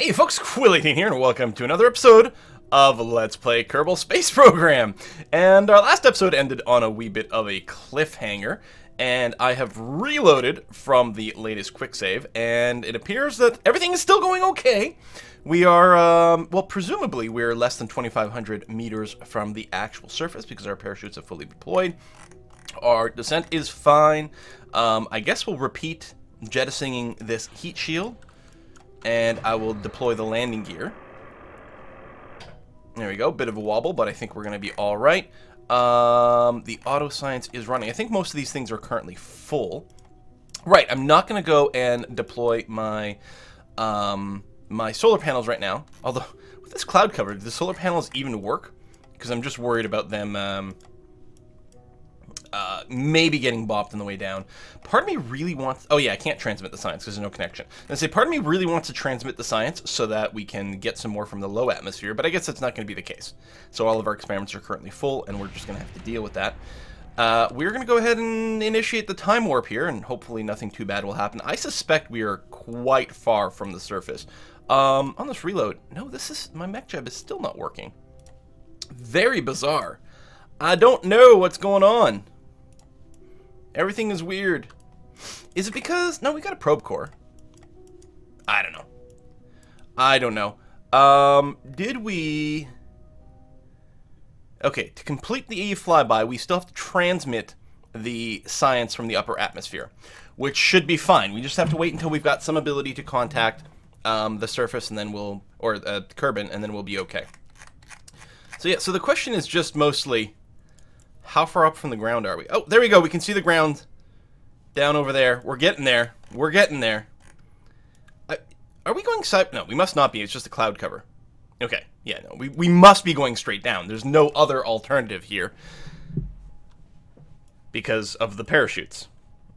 Hey folks, Quillian here, and welcome to another episode of Let's Play Kerbal Space Program. And our last episode ended on a wee bit of a cliffhanger, and I have reloaded from the latest quick save, and it appears that everything is still going okay. We are, well, presumably we're less than 2,500 meters from the actual surface because our parachutes have fully deployed. Our descent is fine. I guess we'll repeat jettisoning this heat shield, and I will deploy the landing gear. There we go, bit of a wobble, but I think we're going to be all right. The auto science is running. I think most of these things are currently full. Right, I'm not going to go and deploy my my solar panels right now. Although, with this cloud cover, do the solar panels even work? Because I'm just worried about them maybe getting bopped on the way down. Part of me really wants... Oh yeah, I can't transmit the science because there's no connection. And say, part of me really wants to transmit the science so that we can get some more from the low atmosphere, but I guess that's not going to be the case. So all of our experiments are currently full, and we're just going to have to deal with that. We're going to go ahead and initiate the time warp here, and hopefully nothing too bad will happen. I suspect we are quite far from the surface. On this reload... No, this is... My mech jeb is still not working. Very bizarre. I don't know what's going on. Everything is weird. Is it because... No, we got a probe core. I don't know. I don't know. Did we... Okay, to complete the EU flyby, we still have to transmit the science from the upper atmosphere, which should be fine. We just have to wait until we've got some ability to contact the surface, and then we'll... Or Kerbal, and then we'll be okay. So yeah, so the question is just mostly... How far up from the ground are we? Oh, there we go. We can see the ground down over there. We're getting there. We're getting there. Are we going side? No, we must not be. It's just a cloud cover. Okay. Yeah, no. We must be going straight down. There's no other alternative here because of the parachutes.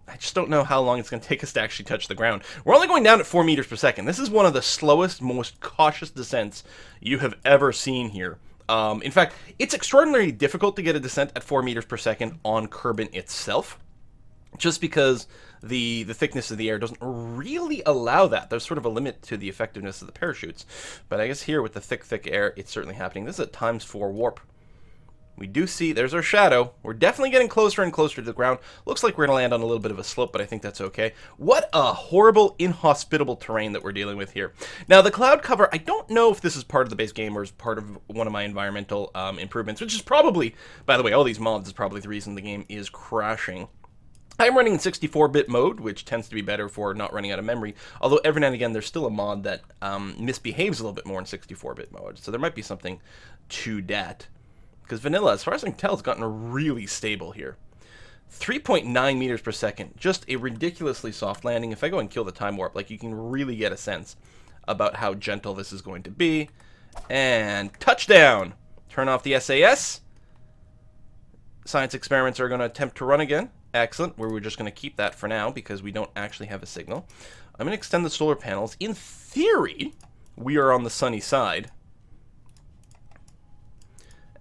I just don't know how long it's going to take us to actually touch the ground. We're only going down at 4 meters per second. This is one of the slowest, most cautious descents you have ever seen here. In fact, it's extraordinarily difficult to get a descent at 4 meters per second on Kerbal itself, just because the thickness of the air doesn't really allow that. There's sort of a limit to the effectiveness of the parachutes. But I guess here with the thick air, it's certainly happening. This is a ×4 warp. We do see, there's our shadow. We're definitely getting closer and closer to the ground. Looks like we're going to land on a little bit of a slope, but I think that's okay. What a horrible, inhospitable terrain that we're dealing with here. Now, the cloud cover, I don't know if this is part of the base game or is part of one of my environmental improvements, which is probably, by the way, all these mods is probably the reason the game is crashing. I'm running in 64-bit mode, which tends to be better for not running out of memory, although every now and again there's still a mod that misbehaves a little bit more in 64-bit mode, so there might be something to that. Because vanilla, as far as I can tell, has gotten really stable here. 3.9 meters per second. Just a ridiculously soft landing. If I go and kill the time warp, like, you can really get a sense about how gentle this is going to be. And touchdown! Turn off the SAS. Science experiments are going to attempt to run again. Excellent. We're just going to keep that for now because we don't actually have a signal. I'm going to extend the solar panels. In theory, we are on the sunny side.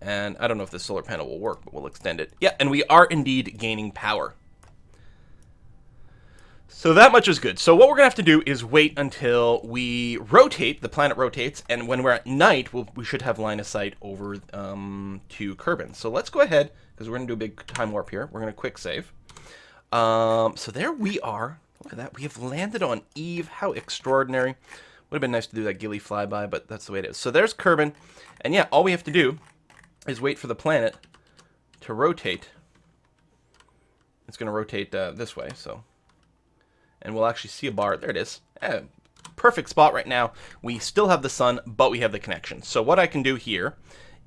And I don't know if this solar panel will work, but we'll extend it. Yeah, and we are indeed gaining power. So that much is good. So what we're going to have to do is wait until we rotate, the planet rotates, and when we're at night, we should have line of sight over to Kerbal. So let's go ahead, because we're going to do a big time warp here. We're going to quick save. So there we are. Look at that. We have landed on Eve. How extraordinary. Would have been nice to do that ghillie flyby, but that's the way it is. So there's Kerbal. And yeah, all we have to do is wait for the planet to rotate. It's going to rotate this way, so... And we'll actually see a bar. There it is. Perfect spot right now. We still have the sun, but we have the connection. So what I can do here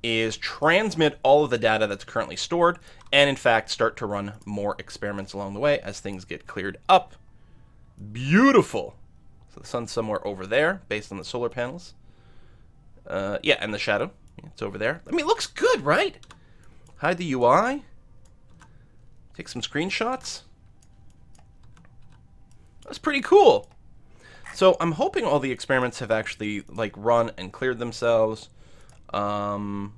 is transmit all of the data that's currently stored, and in fact start to run more experiments along the way as things get cleared up. Beautiful! So the sun's somewhere over there, based on the solar panels. Yeah, and the shadow. It's over there. I mean, it looks good, right? Hide the UI. Take some screenshots. That's pretty cool. So I'm hoping all the experiments have actually like run and cleared themselves. The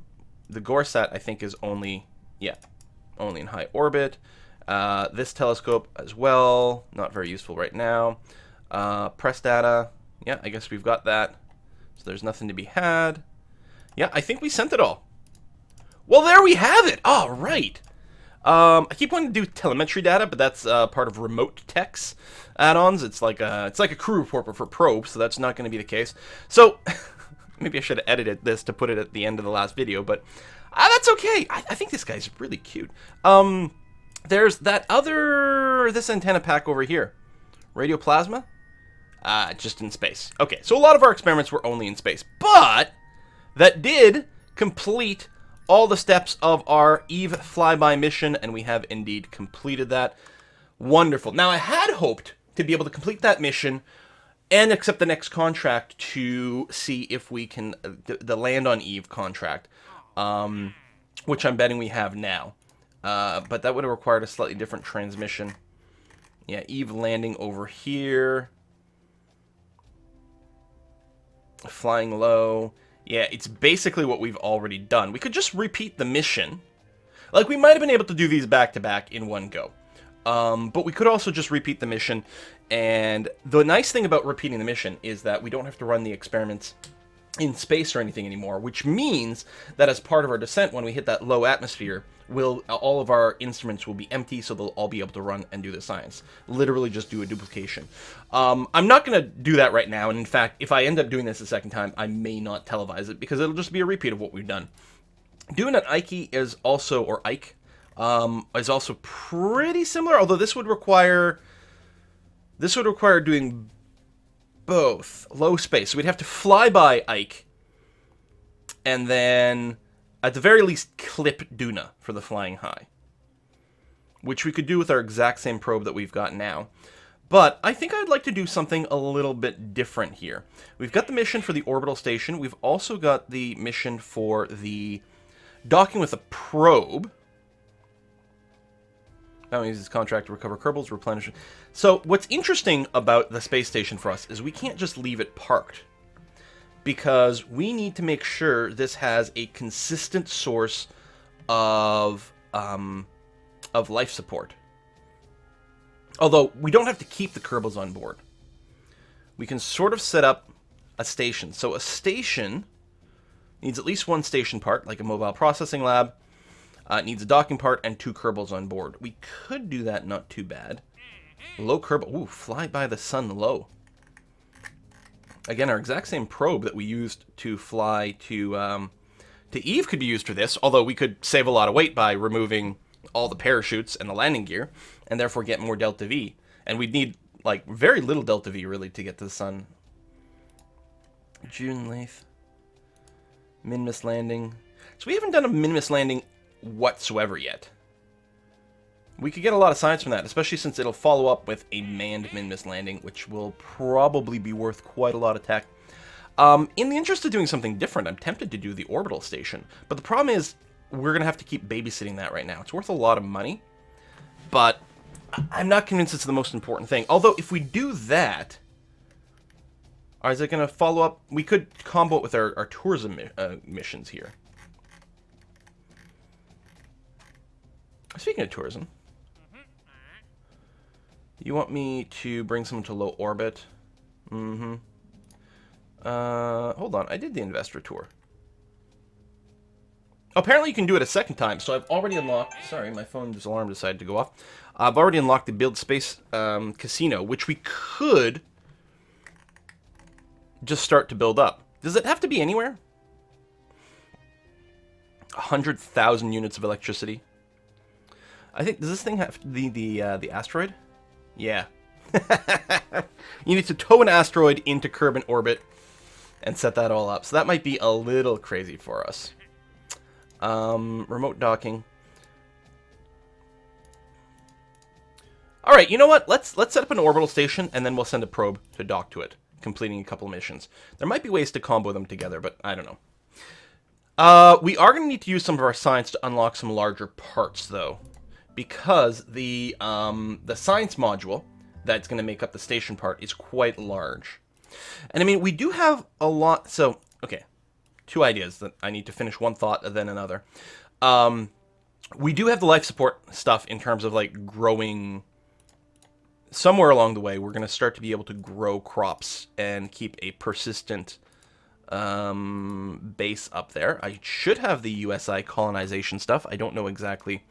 Gorsat, I think, is only in high orbit. This telescope as well, not very useful right now. Press data. Yeah, I guess we've got that. So there's nothing to be had. Yeah, I think we sent it all. Well, there we have it. All right. I keep wanting to do telemetry data, but that's part of remote techs add-ons. It's like a crew report, but for probe, so that's not going to be the case. So maybe I should have edited this to put it at the end of the last video, but that's okay. I think this guy's really cute. There's this antenna pack over here. Radioplasma? Just in space. Okay, so a lot of our experiments were only in space, but that did complete all the steps of our Eve flyby mission, and we have indeed completed that. Wonderful. Now, I had hoped to be able to complete that mission and accept the next contract to see if we can, the land on Eve contract, which I'm betting we have now. But that would have required a slightly different transmission. Yeah, Eve landing over here. Flying low. Yeah, it's basically what we've already done. We could just repeat the mission. Like, we might have been able to do these back-to-back in one go. But we could also just repeat the mission. And the nice thing about repeating the mission is that we don't have to run the experiments in space or anything anymore, which means that as part of our descent, when we hit that low atmosphere, all of our instruments will be empty, so they'll all be able to run and do the science. Literally just do a duplication. I'm not going to do that right now, and in fact, if I end up doing this a second time, I may not televise it, because it'll just be a repeat of what we've done. Doing an Ike is also, or Ike, is also pretty similar, although this would require doing both. Low space. So we'd have to fly by Ike, and then, at the very least, clip Duna for the flying high. Which we could do with our exact same probe that we've got now. But I think I'd like to do something a little bit different here. We've got the mission for the Orbital Station. We've also got the mission for the docking with a probe. Now we use this contract to recover Kerbals, replenish. So what's interesting about the space station for us is we can't just leave it parked, because we need to make sure this has a consistent source of life support. Although we don't have to keep the Kerbals on board. We can sort of set up a station. So a station needs at least one station part, like a mobile processing lab. It needs a docking part and 2 Kerbals on board. We could do that not too bad. Low Kerbal. Ooh, fly by the sun low. Again, our exact same probe that we used to fly to Eve could be used for this, although we could save a lot of weight by removing all the parachutes and the landing gear, and therefore get more delta V. And we'd need, like, very little delta V, really, to get to the sun. June Lathe. Minimus landing. So we haven't done a Minimus landing whatsoever yet. We could get a lot of science from that, especially since it'll follow up with a manned Minimus landing, which will probably be worth quite a lot of tech. In the interest of doing something different, I'm tempted to do the Orbital Station, but the problem is we're going to have to keep babysitting that right now. It's worth a lot of money, but I'm not convinced it's the most important thing. Although, if we do that, is it going to follow up? We could combo it with our tourism missions here. Speaking of tourism, you want me to bring someone to low orbit? Hold on, I did the investor tour. Apparently you can do it a second time, so I've already unlocked... Sorry, my phone's alarm decided to go off. I've already unlocked the Build Space Casino, which we could just start to build up. Does it have to be anywhere? 100,000 units of electricity. I think, does this thing have the asteroid? Yeah. You need to tow an asteroid into Kerbal orbit and set that all up. So that might be a little crazy for us. Remote docking. All right, you know what? Let's set up an orbital station, and then we'll send a probe to dock to it, completing a couple missions. There might be ways to combo them together, but I don't know. We are going to need to use some of our science to unlock some larger parts, though, because the science module that's going to make up the station part is quite large. And I mean, we do have a lot. So, okay, 2 ideas that I need to finish one thought and then another. We do have the life support stuff in terms of like growing. Somewhere along the way, we're going to start to be able to grow crops and keep a persistent base up there. I should have the USI colonization stuff. I don't know exactly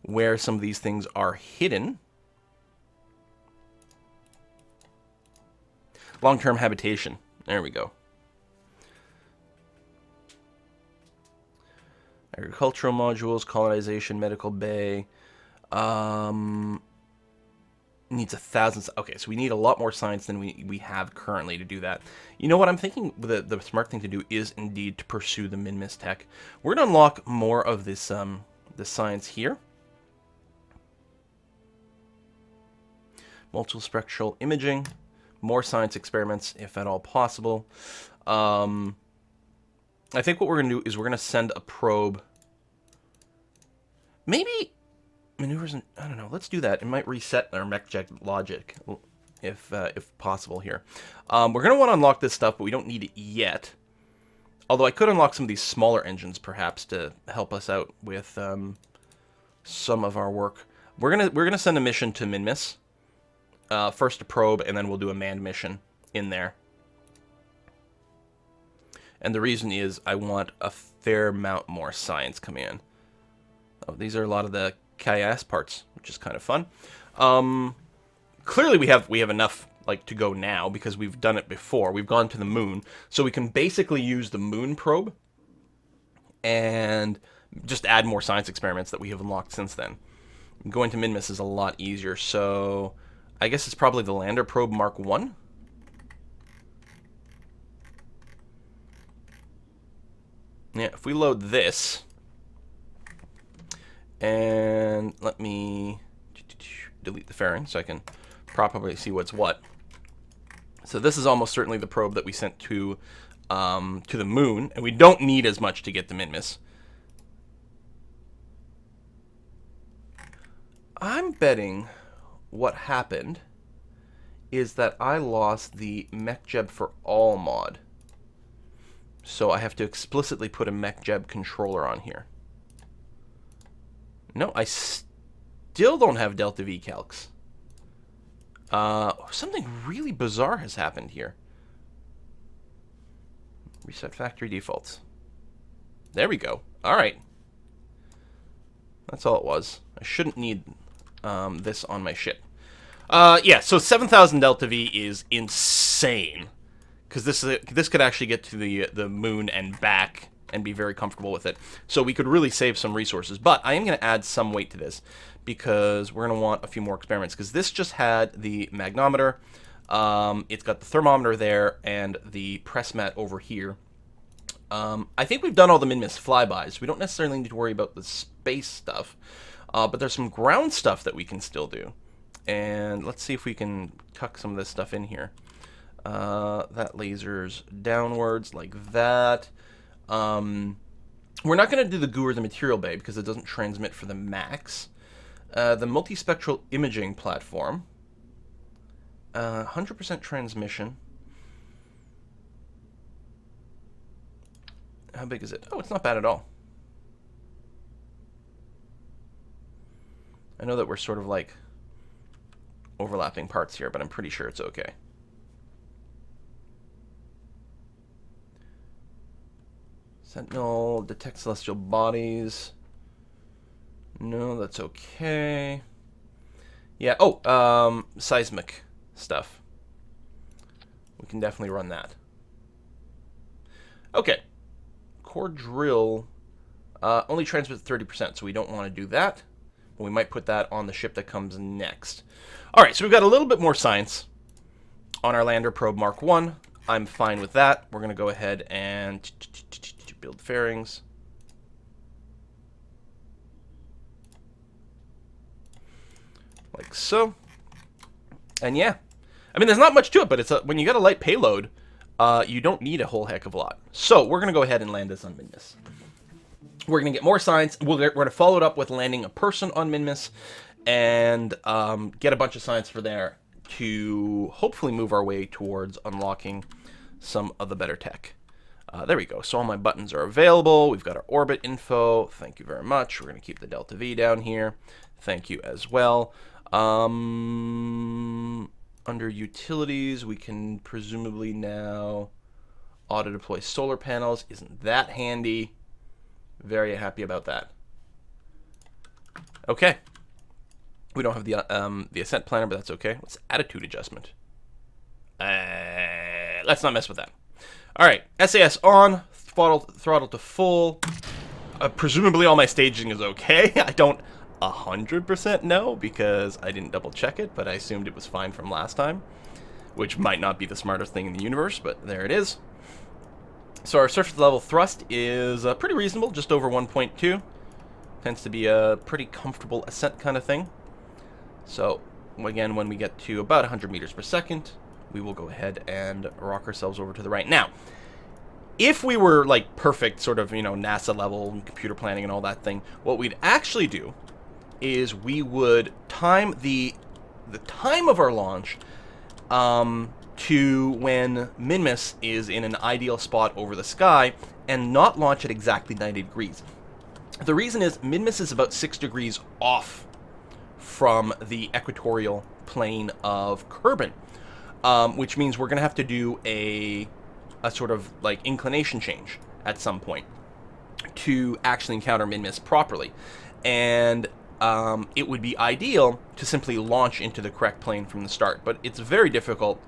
where some of these things are hidden. Long-term habitation. There we go. Agricultural modules, colonization, medical bay. Needs 1,000. Okay, so we need a lot more science than we have currently to do that. You know what I'm thinking? The smart thing to do is indeed to pursue the Minimus tech. We're gonna unlock more of this the science here. Multispectral imaging, more science experiments if at all possible. I think what we're going to do is we're going to send a probe. Maybe maneuvers, I don't know. Let's do that. It might reset our mech-jet logic if possible here. We're going to want to unlock this stuff, but we don't need it yet. Although I could unlock some of these smaller engines, perhaps, to help us out with some of our work. We're gonna send a mission to Minimus. First a probe, and then we'll do a manned mission in there. And the reason is I want a fair amount more science coming in. Oh, these are a lot of the KIS parts, which is kind of fun. Clearly we have enough to go now because we've done it before. We've gone to the moon, so we can basically use the moon probe and just add more science experiments that we have unlocked since then. Going to Minimus is a lot easier, so I guess it's probably the lander probe Mark 1. Yeah, if we load this, and let me delete the fairing so I can properly see what's what. So this is almost certainly the probe that we sent to the moon, and we don't need as much to get the Minimus. I'm betting what happened is that I lost the MechJeb for all mod. So I have to explicitly put a MechJeb controller on here. No, I still don't have Delta V calcs. Something really bizarre has happened here. Reset factory defaults. There we go. All right. That's all it was. I shouldn't need this on my ship. Yeah, so 7,000 Delta V is insane. Because this could actually get to the moon and back and be very comfortable with it. So we could really save some resources. But I am going to add some weight to this because we're going to want a few more experiments. Because this just had the magnometer. It's got the thermometer there and the press mat over here. I think we've done all the Minimus flybys. We don't necessarily need to worry about the space stuff. But there's some ground stuff that we can still do. And let's see if we can tuck some of this stuff in here. That laser's downwards like that. We're not going to do the goo or the material bay because it doesn't transmit for the max. The multispectral imaging platform. 100% transmission. How big is it? Oh, it's not bad at all. I know that we're sort of overlapping parts here, but I'm pretty sure it's okay. Sentinel, detect celestial bodies. No, that's okay. Yeah, seismic stuff. We can definitely run that. Okay. Core drill only transmits 30%, so we don't want to do that. But we might put that on the ship that comes next. Alright, so we've got a little bit more science on our lander probe Mark 1. I'm fine with that. We're going to go ahead and build fairings. Like so. And yeah. I mean, there's not much to it, but it's when you got a light payload, you don't need a whole heck of a lot. So we're going to go ahead and land this on Minimus. We're going to get more science. We're going to follow it up with landing a person on Minimus and get a bunch of science for there to hopefully move our way towards unlocking some of the better tech. There we go. So all my buttons are available. We've got our orbit info. Thank you very much. We're going to keep the Delta V down here. Thank you as well. Under utilities, we can presumably now Auto deploy solar panels. Isn't that handy? Very happy about that. Okay. We don't have the ascent planner, but that's okay. What's attitude adjustment? Let's not mess with that. All right, SAS on, throttle to full. Presumably all my staging is okay. I don't 100% know because I didn't double check it, but I assumed it was fine from last time, which might not be the smartest thing in the universe, but there it is. So our surface level thrust is pretty reasonable, just over 1.2. Tends to be a pretty comfortable ascent kind of thing. So again, when we get to about 100 meters per second, we will go ahead and rock ourselves over to the right. Now, if we were like perfect sort of, NASA level and computer planning and all that thing, what we'd actually do is we would time the time of our launch to when Minimus is in an ideal spot over the sky and not launch at exactly 90 degrees. The reason is Minimus is about 6 degrees off from the equatorial plane of Kerbal, which means we're going to have to do a sort of like inclination change at some point to actually encounter Minimus properly. And it would be ideal to simply launch into the correct plane from the start, but it's very difficult,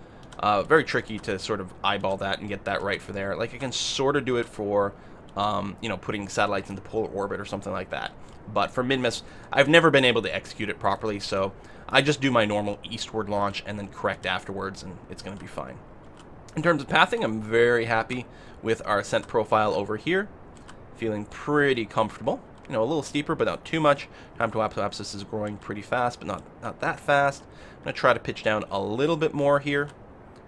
very tricky to sort of eyeball that and get that right for there. Like I can sort of do it for, putting satellites into polar orbit or something like that. But for Minimus, I've never been able to execute it properly, so I just do my normal eastward launch and then correct afterwards, and it's going to be fine. In terms of pathing, I'm very happy with our ascent profile over here. Feeling pretty comfortable. A little steeper, but not too much. Time to Periapsis is growing pretty fast, but not that fast. I'm going to try to pitch down a little bit more here.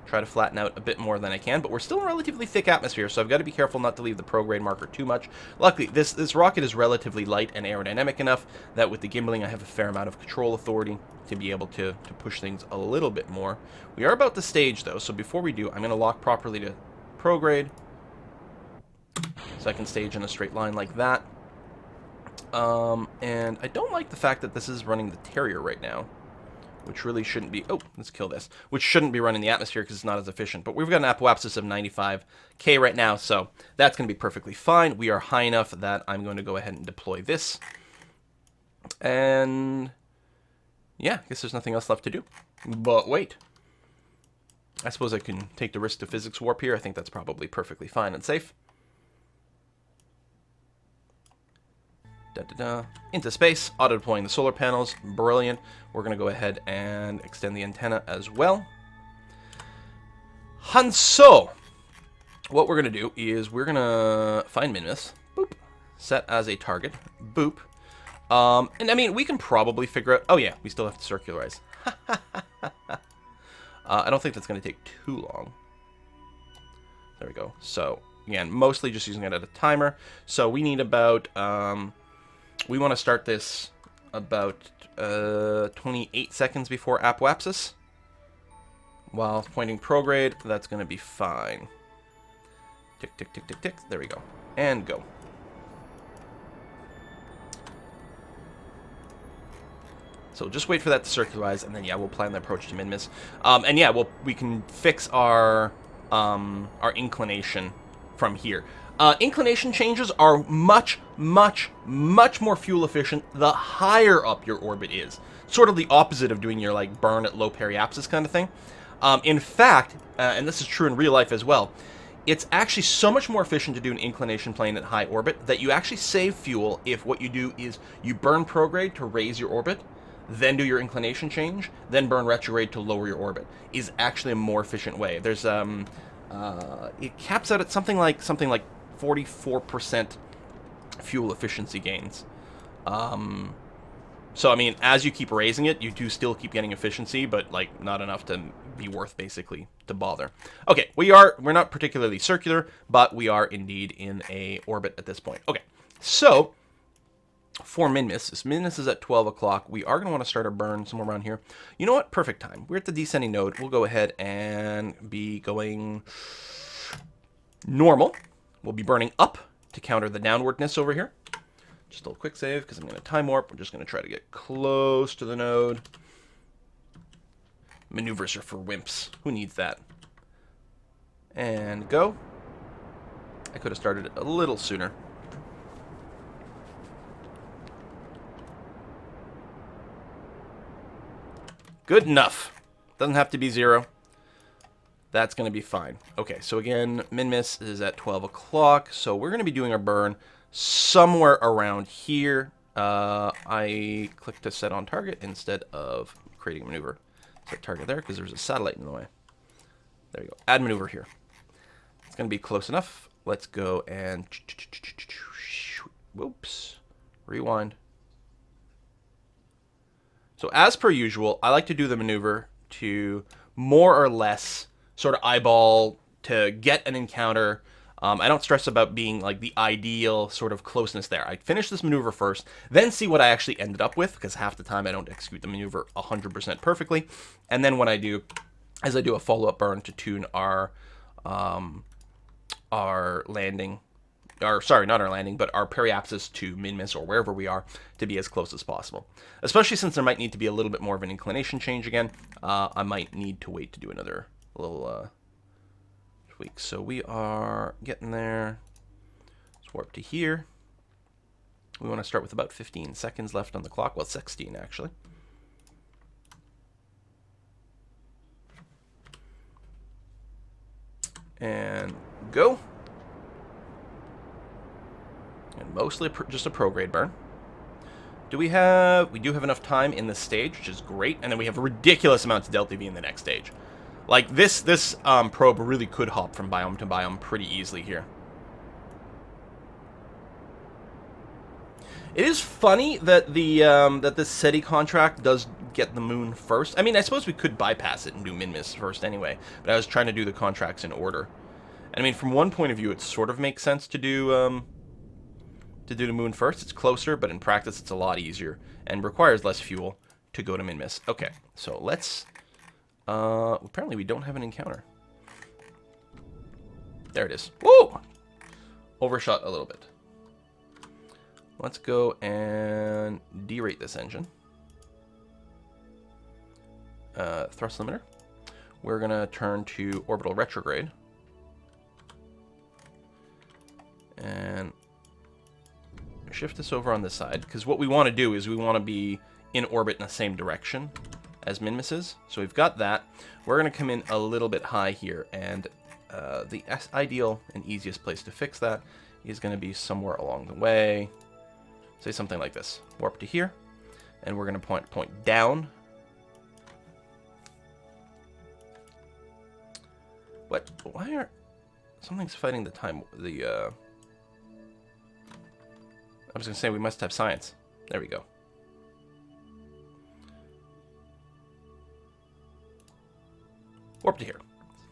Try to flatten out a bit more than I can, but we're still in a relatively thick atmosphere, so I've got to be careful not to leave the prograde marker too much. Luckily, this rocket is relatively light and aerodynamic enough that with the gimbaling, I have a fair amount of control authority to be able to push things a little bit more. We are about to stage, though, so before we do, I'm going to lock properly to prograde, so I can stage in a straight line like that. And I don't like the fact that this is running the Terrier right now, which really shouldn't be... Oh, let's kill this. Which shouldn't be running the atmosphere because it's not as efficient. But we've got an apoapsis of 95K right now, so that's going to be perfectly fine. We are high enough that I'm going to go ahead and deploy this. And yeah, I guess there's nothing else left to do. But wait. I suppose I can take the risk to physics warp here. I think that's probably perfectly fine and safe. Into space, auto-deploying the solar panels, brilliant. We're going to go ahead and extend the antenna as well. So, what we're going to do is we're going to find Minimus, boop, set as a target, boop. And I mean, we can probably figure out, oh yeah, we still have to circularize. I don't think that's going to take too long. There we go. So, again, mostly just using it as a timer. So we need about... we want to start this about 28 seconds before apoapsis. While pointing prograde, that's going to be fine. Tick, tick, tick, tick, tick. There we go. And go. So just wait for that to circularize, and then yeah, we'll plan the approach to Minimus. And yeah, we can fix our inclination from here. Inclination changes are much, much, much more fuel efficient the higher up your orbit is. Sort of the opposite of doing your like burn at low periapsis kind of thing. In fact, and this is true in real life as well, it's actually so much more efficient to do an inclination plane at high orbit that you actually save fuel if what you do is you burn prograde to raise your orbit, then do your inclination change, then burn retrograde to lower your orbit. Is actually a more efficient way. There's it caps out at something like 44% fuel efficiency gains. So I mean, as you keep raising it, you do still keep getting efficiency, but like not enough to be worth basically to bother. Okay, we're not particularly circular, but we are indeed in a orbit at this point. Okay, so for Minimus, this Minimus is at 12 o'clock. We are going to want to start our burn somewhere around here. You know what? Perfect time. We're at the descending node. We'll go ahead and be going normal. We'll be burning up to counter the downwardness over here. Just a little quick save because I'm going to time warp. We're just going to try to get close to the node. Maneuvers are for wimps. Who needs that? And go. I could have started it a little sooner. Good enough. Doesn't have to be 0. That's going to be fine. Okay, so again, Minimus is at 12 o'clock. So we're going to be doing our burn somewhere around here. I clicked to set on target instead of creating a maneuver. Set target there because there's a satellite in the way. There you go. Add maneuver here. It's going to be close enough. Let's go and... Whoops. Rewind. So as per usual, I like to do the maneuver to more or less sort of eyeball to get an encounter. I don't stress about being like the ideal sort of closeness there. I finish this maneuver first, then see what I actually ended up with, because half the time I don't execute the maneuver 100% perfectly. And then what I do is I do a follow-up burn to tune our landing, or sorry, not our landing, but our Periapsis to Minimus or wherever we are to be as close as possible. Especially since there might need to be a little bit more of an inclination change again. I might need to wait to do another little tweak. So we are getting there. Let's warp to here. We want to start with about 15 seconds left on the clock. Well, 16 actually. And go. And mostly just a prograde burn. We do have enough time in this stage, which is great, and then we have ridiculous amounts of Delta V in the next stage. Like this probe really could hop from biome to biome pretty easily here. It is funny that that this SETI contract does get the moon first. I mean, I suppose we could bypass it and do Minimus first anyway, but I was trying to do the contracts in order. And I mean, from one point of view, it sort of makes sense to do the moon first. It's closer, but in practice, it's a lot easier and requires less fuel to go to Minimus. Okay, so let's. Apparently, we don't have an encounter. There it is. Woo! Overshot a little bit. Let's go and derate this engine. Thrust limiter. We're going to turn to orbital retrograde. And shift this over on this side, because what we want to do is we want to be in orbit in the same direction as Minimus is. So we've got that. We're going to come in a little bit high here, and the ideal and easiest place to fix that is going to be somewhere along the way. Say something like this. Warp to here, and we're going to point down. What? Why are... Something's fighting the time... I was going to say we must have science. There we go. Warp to here.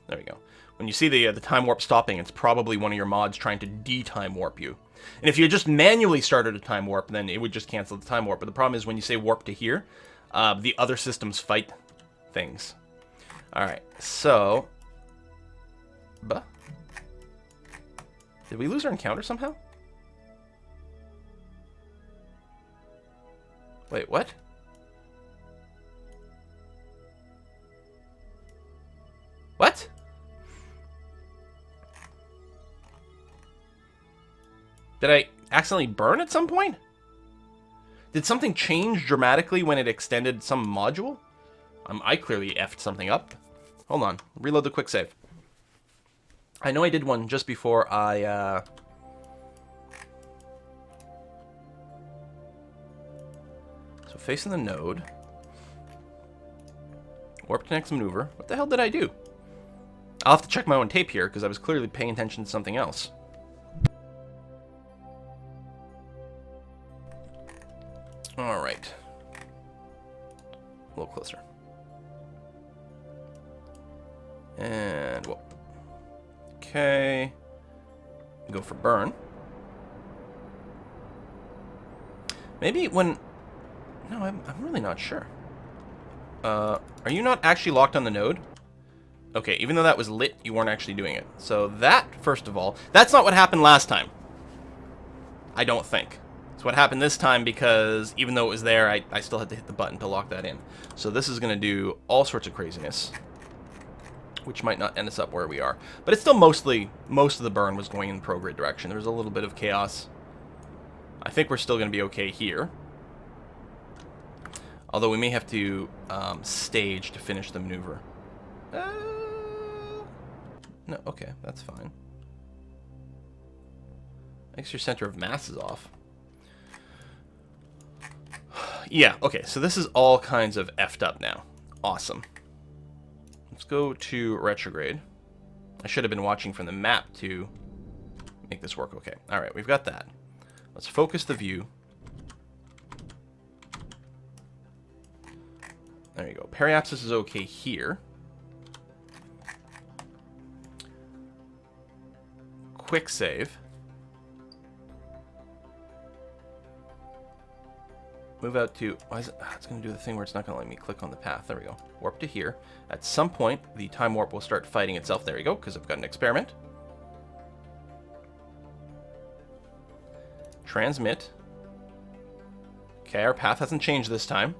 There we go. When you see the time warp stopping, it's probably one of your mods trying to de-time warp you. And if you just manually started a time warp, then it would just cancel the time warp. But the problem is when you say warp to here, the other systems fight things. Alright, so... Did we lose our encounter somehow? Wait, what? What? Did I accidentally burn at some point? Did something change dramatically when it extended some module? I clearly effed something up. Hold on. Reload the quick save. I know I did one just before I... So facing the node. Warp to next maneuver. What the hell did I do? I'll have to check my own tape here, because I was clearly paying attention to something else. Alright. A little closer. And, well. Okay. Go for burn. Maybe when... No, I'm really not sure. Are you not actually locked on the node? Okay, even though that was lit, you weren't actually doing it. So that, first of all, that's not what happened last time. I don't think. It's what happened this time because even though it was there, I still had to hit the button to lock that in. So this is going to do all sorts of craziness. which might not end us up where we are. But it's still most of the burn was going in the prograde direction. There was a little bit of chaos. I think we're still going to be okay here. Although we may have to stage to finish the maneuver. No, okay, that's fine. I guess your center of mass is off. Yeah, okay, so this is all kinds of effed up now. Awesome. Let's go to retrograde. I should have been watching from the map to make this work okay. Alright, we've got that. Let's focus the view. There you go. Periapsis is okay here. Quick save. Move out to... Why is it? It's going to do the thing where it's not going to let me click on the path. There we go. Warp to here. At some point, the time warp will start fighting itself. There we go, because I've got an experiment. Transmit. Okay, our path hasn't changed this time.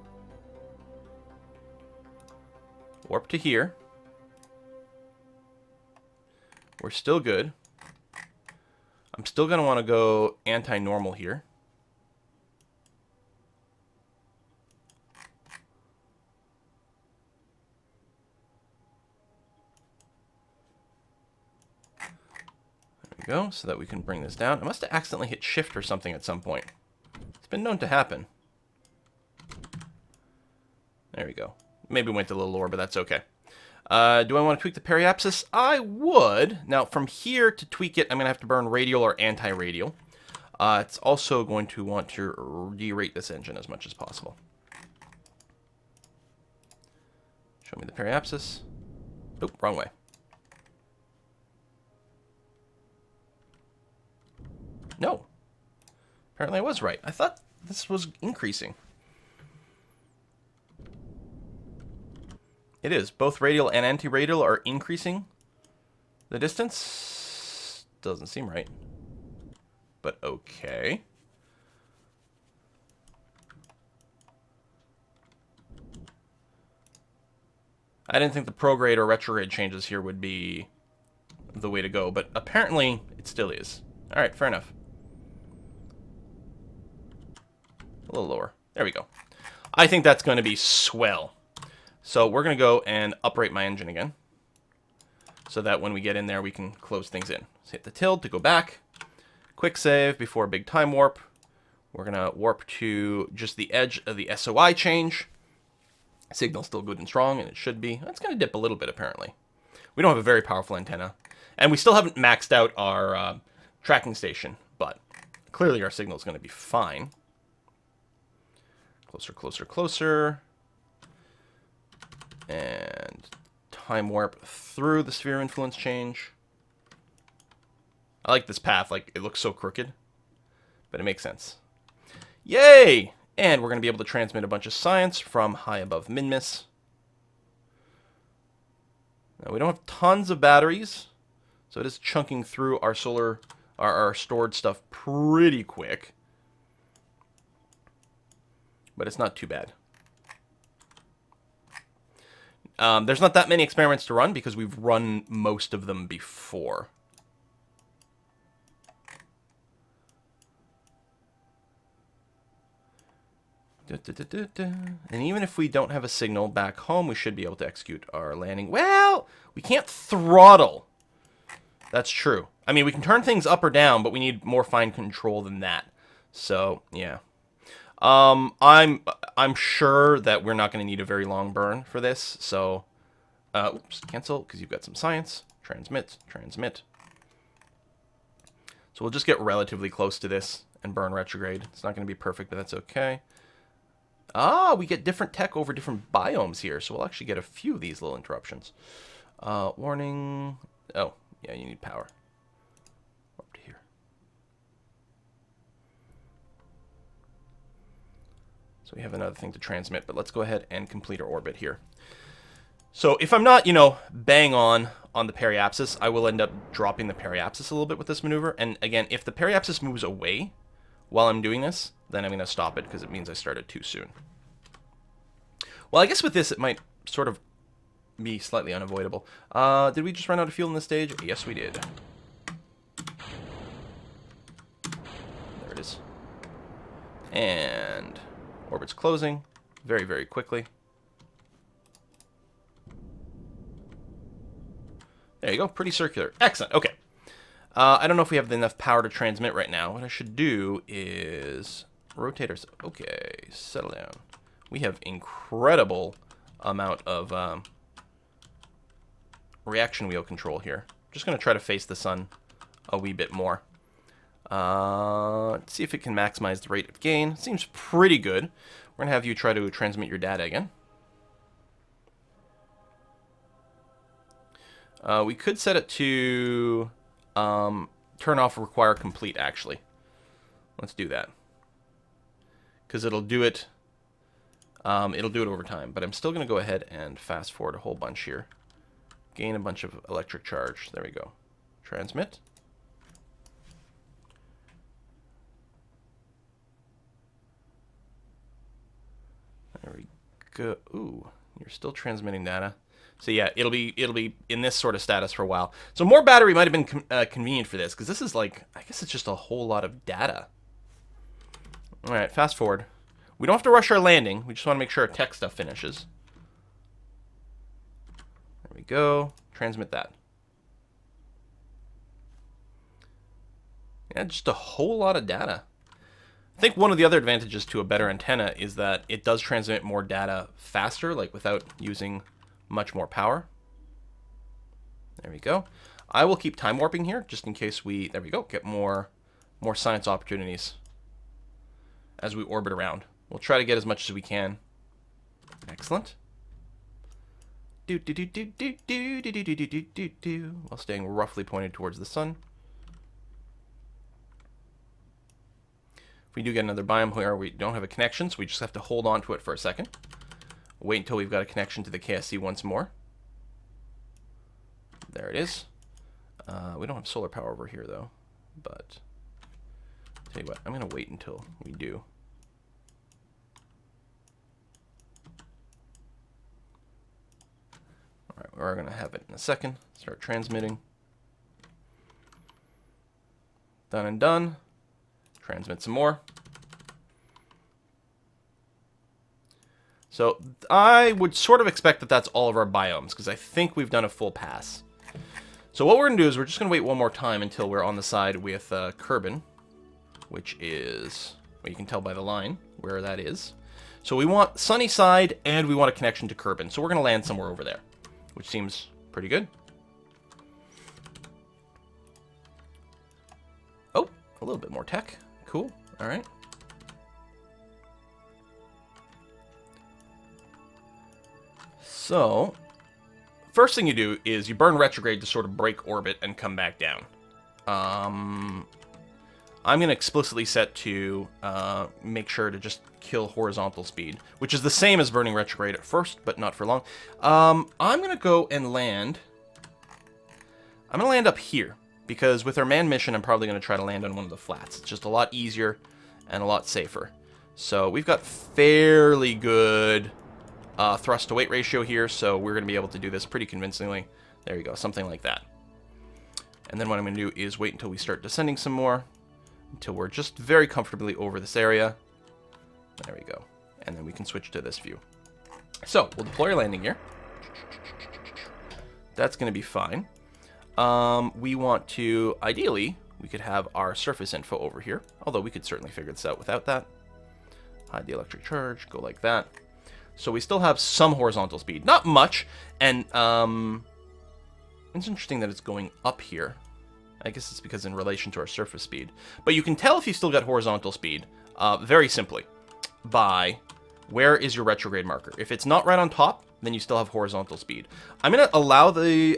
Warp to here. We're still good. I'm still going to want to go anti-normal here. There we go, so that we can bring this down. I must have accidentally hit shift or something at some point. It's been known to happen. There we go. Maybe went a little lower, but that's okay. Do I want to tweak the periapsis? I would. Now, from here to tweak it, I'm going to have to burn radial or anti-radial. It's also going to want to derate this engine as much as possible. Show me the periapsis. Oop, wrong way. No. Apparently I was right. I thought this was increasing. It is. Both radial and anti-radial are increasing the distance. Doesn't seem right. But okay. I didn't think the prograde or retrograde changes here would be the way to go, but apparently it still is. Alright, fair enough. A little lower. There we go. I think that's going to be swell. So we're going to go and uprate my engine again, so that when we get in there, we can close things in. So hit the tilde to go back. Quick save before a big time warp. We're going to warp to just the edge of the SOI change. Signal's still good and strong, and it should be. It's going to dip a little bit, apparently. We don't have a very powerful antenna. And we still haven't maxed out our tracking station, but clearly our signal is going to be fine. Closer, closer, closer. And time warp through the sphere influence change. I like this path. Like, it looks so crooked, but it makes sense. Yay! And we're going to be able to transmit a bunch of science from high above Minimus. Now, we don't have tons of batteries, so it is chunking through our solar, our stored stuff pretty quick. But it's not too bad. There's not that many experiments to run because we've run most of them before. And even if we don't have a signal back home, we should be able to execute our landing. Well, we can't throttle. That's true. I mean, we can turn things up or down, but we need more fine control than that. So, yeah. I'm sure that we're not going to need a very long burn for this. So, oops, cancel, because you've got some science. Transmit, transmit. So we'll just get relatively close to this and burn retrograde. It's not going to be perfect, but that's okay. Ah, we get different tech over different biomes here, so we'll actually get a few of these little interruptions. Warning. Oh, yeah, you need power. Up to here. So we have another thing to transmit, but let's go ahead and complete our orbit here. So if I'm not, bang on the Periapsis, I will end up dropping the Periapsis a little bit with this maneuver. And again, if the Periapsis moves away while I'm doing this, then I'm going to stop it because it means I started too soon. Well, I guess with this, it might sort of be slightly unavoidable. Did we just run out of fuel in this stage? Yes, we did. There it is. And orbit's closing very, very quickly. There you go. Pretty circular. Excellent. Okay. I don't know if we have enough power to transmit right now. What I should do is rotators. Okay, settle down. We have incredible amount of reaction wheel control here. Just going to try to face the sun a wee bit more. Let's see if it can maximize the rate of gain. Seems pretty good. We're going to have you try to transmit your data again. We could set it to turn off require complete, actually. Let's do that. Because it'll do it over time. But I'm still going to go ahead and fast forward a whole bunch here. Gain a bunch of electric charge. There we go. Transmit. There we go. Ooh, you're still transmitting data. So yeah, it'll be in this sort of status for a while. So more battery might have been convenient for this, because this is like, I guess it's just a whole lot of data. All right, fast forward. We don't have to rush our landing. We just want to make sure our tech stuff finishes. There we go. Transmit that. Yeah, just a whole lot of data. I think one of the other advantages to a better antenna is that it does transmit more data faster, like without using much more power. There we go. I will keep time warping here just in case we, there we go, get more science opportunities as we orbit around. We'll try to get as much as we can. Excellent. While staying roughly pointed towards the sun. If we do get another biome where we don't have a connection, so we just have to hold on to it for a second. Wait until we've got a connection to the KSC once more. There it is. We don't have solar power over here, though. But, tell you what, I'm going to wait until we do. Alright, we're going to have it in a second. Start transmitting. Done and done. Transmit some more. So I would sort of expect that that's all of our biomes, because I think we've done a full pass. So what we're going to do is we're just going to wait one more time until we're on the side with Kerbal, which is, well, you can tell by the line where that is. So we want sunny side, and we want a connection to Kerbal. So we're going to land somewhere over there, which seems pretty good. Oh, a little bit more tech. Cool. All right. So, first thing you do is you burn retrograde to sort of break orbit and come back down. I'm going to explicitly set to make sure to just kill horizontal speed, which is the same as burning retrograde at first, but not for long. I'm going to go and land. I'm going to land up here, because with our manned mission, I'm probably going to try to land on one of the flats. It's just a lot easier and a lot safer. So we've got fairly good thrust to weight ratio here, so we're going to be able to do this pretty convincingly. There you go, something like that. And then what I'm going to do is wait until we start descending some more, until we're just very comfortably over this area. There we go. And then we can switch to this view. So, we'll deploy our landing gear. That's going to be fine. We want to, ideally, we could have our surface info over here, although we could certainly figure this out without that. Hide the electric charge, go like that. So we still have some horizontal speed. Not much, and it's interesting that it's going up here. I guess it's because in relation to our surface speed. But you can tell if you still got horizontal speed very simply by where is your retrograde marker. If it's not right on top, then you still have horizontal speed. I'm going to allow the...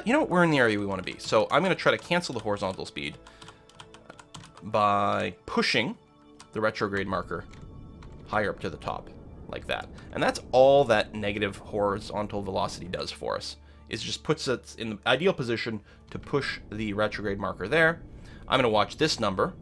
you know what? We're in the area we want to be. So I'm going to try to cancel the horizontal speed by pushing the retrograde marker higher up to the top, like that. And that's all that negative horizontal velocity does for us, is just puts it in the ideal position to push the retrograde marker there. I'm going to watch this number,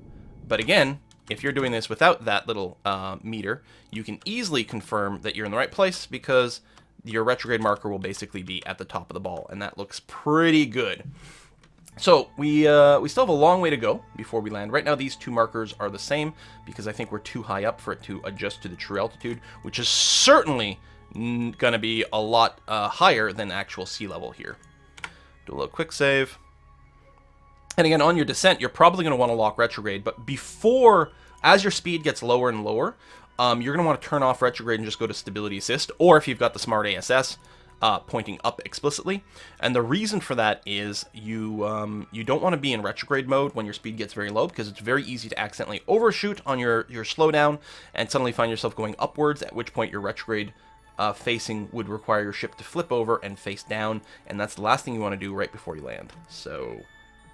but again, if you're doing this without that little meter, you can easily confirm that you're in the right place, because your retrograde marker will basically be at the top of the ball, and that looks pretty good. So we still have a long way to go before we land. Right now, these two markers are the same because I think we're too high up for it to adjust to the true altitude, which is certainly going to be a lot higher than actual sea level here. Do a little quick save. And again, on your descent, you're probably going to want to lock retrograde, but before, as your speed gets lower and lower, you're going to want to turn off retrograde and just go to stability assist, or if you've got the smart ASS, pointing up explicitly. And the reason for that is you don't want to be in retrograde mode when your speed gets very low, because it's very easy to accidentally overshoot on your slowdown and suddenly find yourself going upwards, at which point your retrograde facing would require your ship to flip over and face down, and that's the last thing you want to do right before you land. So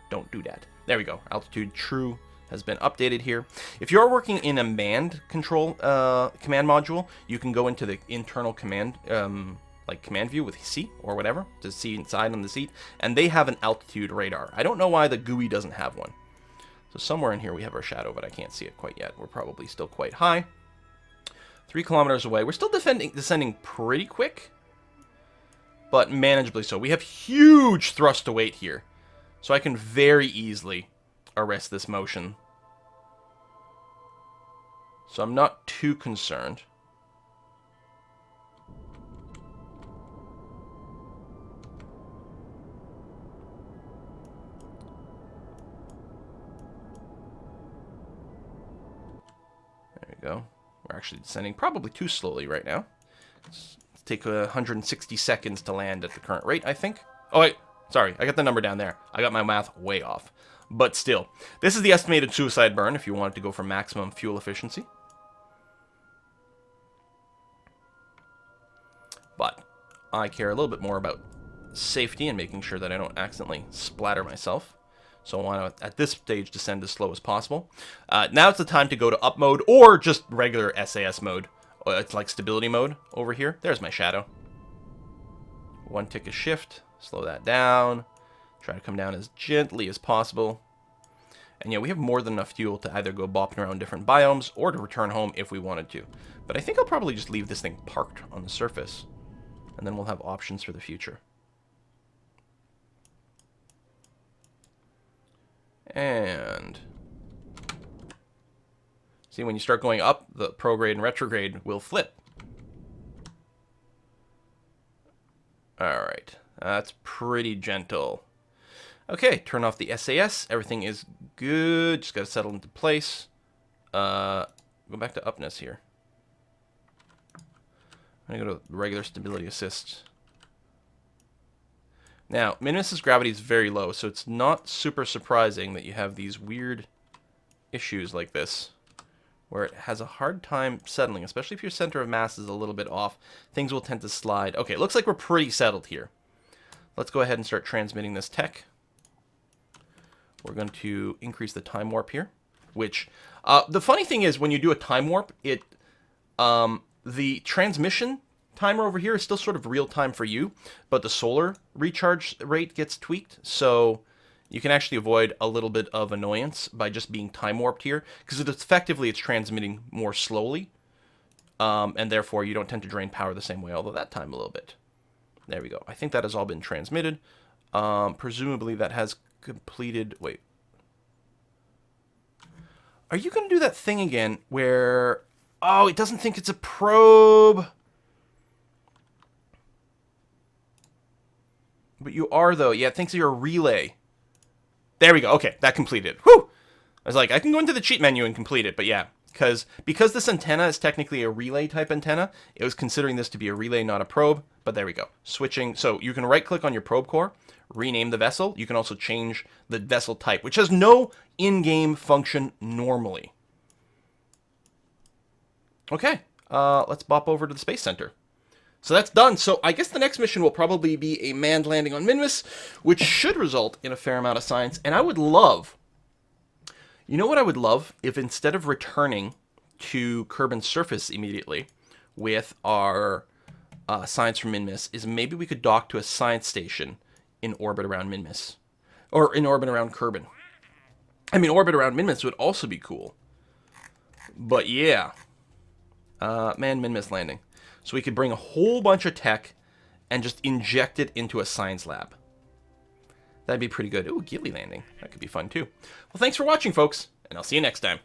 don't do that. There we go. Altitude true has been updated here. If you're working in a manned control command module, you can go into the internal command like command view with C or whatever to see inside on the seat, and they have an altitude radar. I don't know why the GUI doesn't have one. So somewhere in here we have our shadow, but I can't see it quite yet. We're probably still quite high. 3 kilometers away. We're still descending pretty quick, but manageably so. We have huge thrust to weight here, so I can very easily arrest this motion. So I'm not too concerned. There we go. We're actually descending probably too slowly right now. Let's take 160 seconds to land at the current rate, I think. Oh, wait. Sorry, I got the number down there. I got my math way off. But still, this is the estimated suicide burn if you wanted to go for maximum fuel efficiency. But I care a little bit more about safety and making sure that I don't accidentally splatter myself. So I want to, at this stage, descend as slow as possible. Now it's the time to go to up mode or just regular SAS mode. It's like stability mode over here. There's my shadow. 1 tick of shift. Slow that down. Try to come down as gently as possible. And yeah, we have more than enough fuel to either go bopping around different biomes or to return home if we wanted to. But I think I'll probably just leave this thing parked on the surface. And then we'll have options for the future. And see, when you start going up, the prograde and retrograde will flip. Alright, that's pretty gentle. Okay, turn off the SAS. Everything is good. Just got to settle into place. Go back to upness here. I'm going to go to regular stability assist. Now, Minimus's gravity is very low, so it's not super surprising that you have these weird issues like this, where it has a hard time settling, especially if your center of mass is a little bit off. Things will tend to slide. Okay, it looks like we're pretty settled here. Let's go ahead and start transmitting this tech. We're going to increase the time warp here, which, the funny thing is, when you do a time warp, the transmission timer over here is still sort of real time for you, but the solar recharge rate gets tweaked, so you can actually avoid a little bit of annoyance by just being time warped here, because it's transmitting more slowly, and therefore you don't tend to drain power the same way, although that time a little bit. There we go. I think that has all been transmitted. Presumably that has completed... Wait. Are you going to do that thing again where... Oh, it doesn't think it's a probe. But you are, though. Yeah, it thinks you're a relay. There we go. Okay, that completed. Whew! I was like, I can go into the cheat menu and complete it, but yeah. Because this antenna is technically a relay-type antenna, it was considering this to be a relay, not a probe. But there we go. Switching. So you can right-click on your probe core, rename the vessel. You can also change the vessel type, which has no in-game function normally. Okay, let's bop over to the Space Center. So that's done. So I guess the next mission will probably be a manned landing on Minimus, which should result in a fair amount of science. And I would love... You know what I would love? If instead of returning to Kerbin's surface immediately with our science from Minimus, is maybe we could dock to a science station in orbit around Minimus. Or in orbit around Kerbin. I mean, orbit around Minimus would also be cool. But yeah... manned Minimus landing. So we could bring a whole bunch of tech and just inject it into a science lab. That'd be pretty good. Ooh, ghillie landing. That could be fun too. Well, thanks for watching, folks, and I'll see you next time.